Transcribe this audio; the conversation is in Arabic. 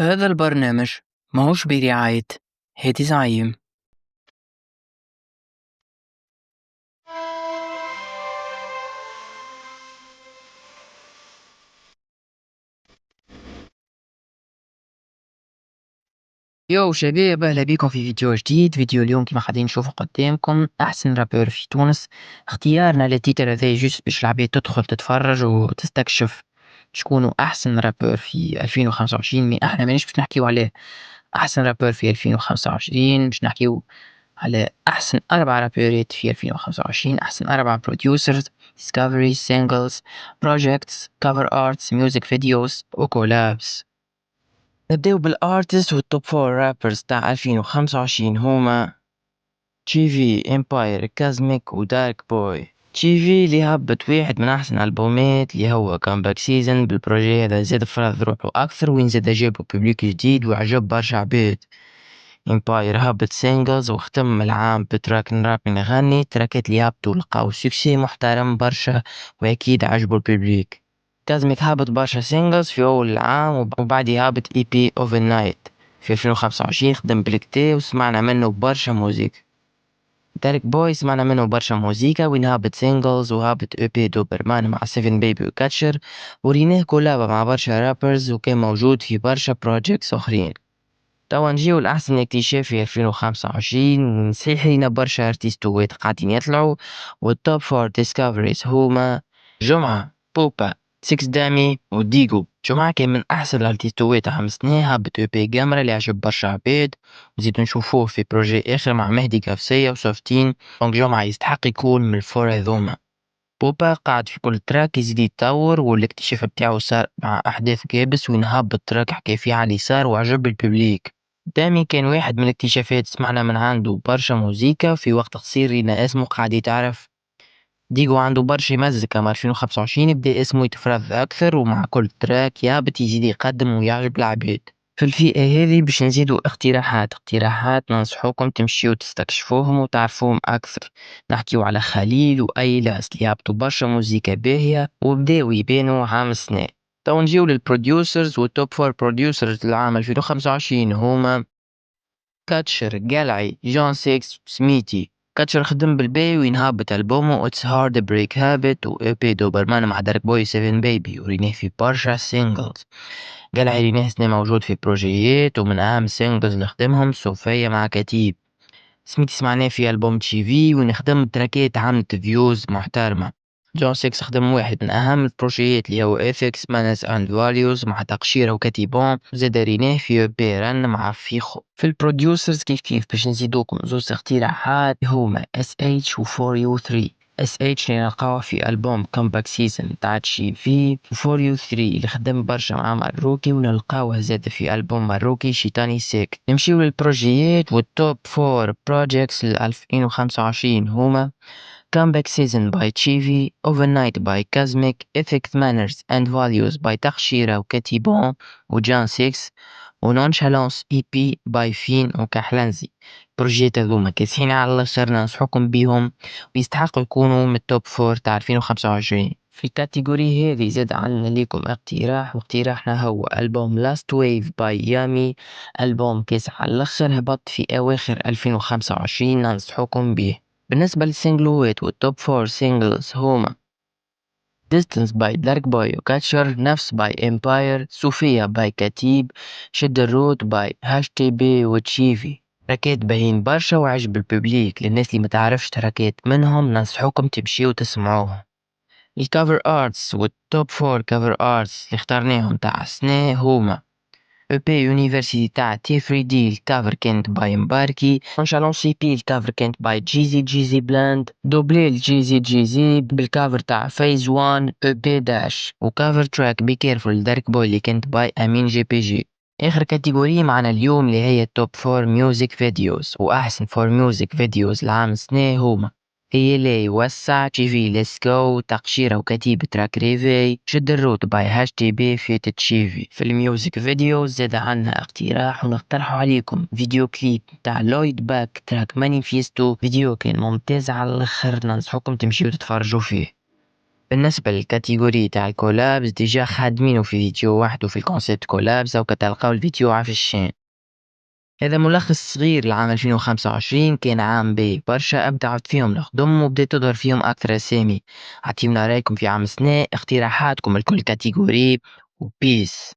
هذا البرنامج ماهوش برعاية هادي زعيم. يو شباب، أهلا بيكم في فيديو جديد. فيديو اليوم كما قاعدين نشوفوا قدامكم أحسن رابور في تونس. اختيارنا للتيتر هذا جوست باش العباد تدخل تتفرج وتستكشف شكون أحسن رابور في 2025. مي احنا مانيش باش نحكيو عليه أحسن رابور في 2025، باش نحكيو على أحسن 4 رابورات في 2025، أحسن 4 بروديوسرز، discoveries, singles, projects, cover arts, music videos وكولابس. نبداو بالارتست والتوب فور رابرز تاع 2025 هما تشيفي، امباير، كازميك ودارك بوي. تشيفي اللي هبط واحد من احسن البومات اللي هو كامباك سيزن بالبروجي هذا، زاد فرض روحه اكثر وين زاد جابوا بوبليك جديد وعجب برشا عباد. امباير هبط سينجلز وختم العام بتراك نرابي نغني تراكات اللي هبطوا لقاو سوكسي محترم برشا واكيد عجبوا الببليك. كازميك هابط برشا سينجلز في أول العام وبعد هابط اي بي اوفر نايت في 2025 خدم بلكتي وسمعنا منه برشا موزيك. دارك بوي سمعنا منه برشا موزيكا وين هابط سينجلز وهابط اي بي دوبرمان مع 7 بيبي وكاتشر، وريناه كولابا مع برشا رابرز وكان موجود في برشا بروجيكتس اخرين. توا نجيو لأحسن اكتشاف في 2025. صحيح لينا برشا ارتيستوات قاعدين يطلعوا، والتوب فور ديسكفريز هما جمعة، بوبا، سكس دامي وديجو. جمعة كان من أحسن الارتيستوات عام سنة، هبط او بي جامرة اللي عجب برشا عباد، وزيدو نشوفوه في بروجي آخر مع مهدي قفصية وسوفتين. دونك جمعة يستحق يكون من الفور هذوما. بوبا قاعد في كل تراك يزيد يتطور، والاكتشاف بتاعه صار مع أحداث كابس وين هبط تراك حكى فيه على اليسار وعجب الببليك. دامي كان واحد من الاكتشافات سمعنا من عنده برشا موزيكا في وقت قصير لنا اسمه قاعد يتعرف. ديجو عنده برشا يمزك، أما 2025 بدا اسمه يتفرض أكثر ومع كل تراك يهبط يزيد يقدم ويعجب العباد. في الفئة هذه باش نزيدو اقتراحات ننصحوكم تمشيو تستكشفوهم وتعرفوهم أكثر. نحكيو على خليل وأيلاس اللي هبطوا برشا موزيكا باهية وبداو يبانوا عام السنة. تو نجيو للبروديوسرز والتوب فور بروديوسرز للعام 2025 هما كاتشر، قلعي، جون سيكس، سميتي. كاتشر خدم بالباي وين هابط ألبومه It's Hard to Break Habit و EP دوبرمان مع دارك بوي 7 بيبي وريناه في برشا سينجلز. قلعي ريناه سنة موجود في بروجيات ومن أهم السينجلز اللي خدمهم صوفيا مع كتيب. سميتي سمعناه في ألبوم تشيفي ونخدم تراكات عملت فيوز محترمة. جون سيكس خدم واحد من أهم البروجيات اللي هو إثكس مانس أند فاليوز مع تقشيرة وكتيبون، زاد ريناه في بيرن مع فيخو. في البروديوسرز كيف باش نزيدوكم زوز اقتراحات هما اس اتش و فور يو 3. اس اتش اللي نلقاوه في ألبوم كومباك سيزن تاع تشيفي، و فور يو 3 اللي خدم برشا مع مروكي ونلقاوه زاد في ألبوم مروكي شيطاني سيك. نمشيو للبروجيات والتوب فور بروجيكتس ل 2025 هما Comeback Season by Chivi, Overnight by Cosmic, Ethics Manners and Values by تخشيرة وكاتيبون وجان سيكس، ونونشالونس اي بي باي فين وكحلنزي. بروجيات هذوما كاسحين على الاخر، ننصحكم بيهم ويستحقوا يكونوا من التوب فور تاع 2025. في الكاتيجوري هذه زاد عندنا ليكم اقتراح، واقتراحنا هو ألبوم لاست ويف باي يامي. ألبوم كاسح على الاخر هبط في أواخر 2025، ننصحكم بيه. بالنسبة للسينجلوات والتوب فور سينجلز هما Distance by Dark Boy وكاتشر، نفس by Empire، صوفيا by كتيب، شد الروت by هاش تي بي وتشيفي. تراكات باهين برشا وعجب الببليك، للناس اللي متعرفش تراكات منهم ننصحوكم تمشيو تسمعوهم. الكافر ارتس والتوب فور كافر ارتس اللي اخترناهم تاع السنة هما EP University تاع تي 3 دي الكافر كانت باي مباركي، نونشالون سي بي الكافر كانت باي جيزي بلاند، دوبلي جيزي بالكافر تاع فيز 1 EP داش، وكافر تراك بي كيرفول دارك بوي اللي كانت باي امين جي بي جي. اخر كاتيجوري معنا اليوم اللي هي توب فور ميوزك فيديوز، واحسن فور ميوزك فيديوز العام السنة هما هي لي وسع تشيفي ليتس جو تقشيرة وكتيبة تراك ريفي، شد الروت باي هاش تي بي في تشيفي. في الميوزك فيديو زاد عنا اقتراح ونقترحوا عليكم فيديو كليب تاع لويد باك تراك مانيفيستو، فيديو كان ممتاز على الاخر، ننصحكم تمشيو تتفرجوا فيه. بالنسبة للكاتيجوري تاع الكولابس ديجا خادمينه في فيديو وحده في الكونسيبت كولابس أو كتلقاو الفيديو في الشين. هذا ملخص صغير لعام 2025 كان عام باهي برشا أبدعت فيهم الخدم وبدأت تظهر فيهم أكثر أسامي. عطيونا رأيكم في عام السنة اقتراحاتكم لكل كاتيجوري وبيس.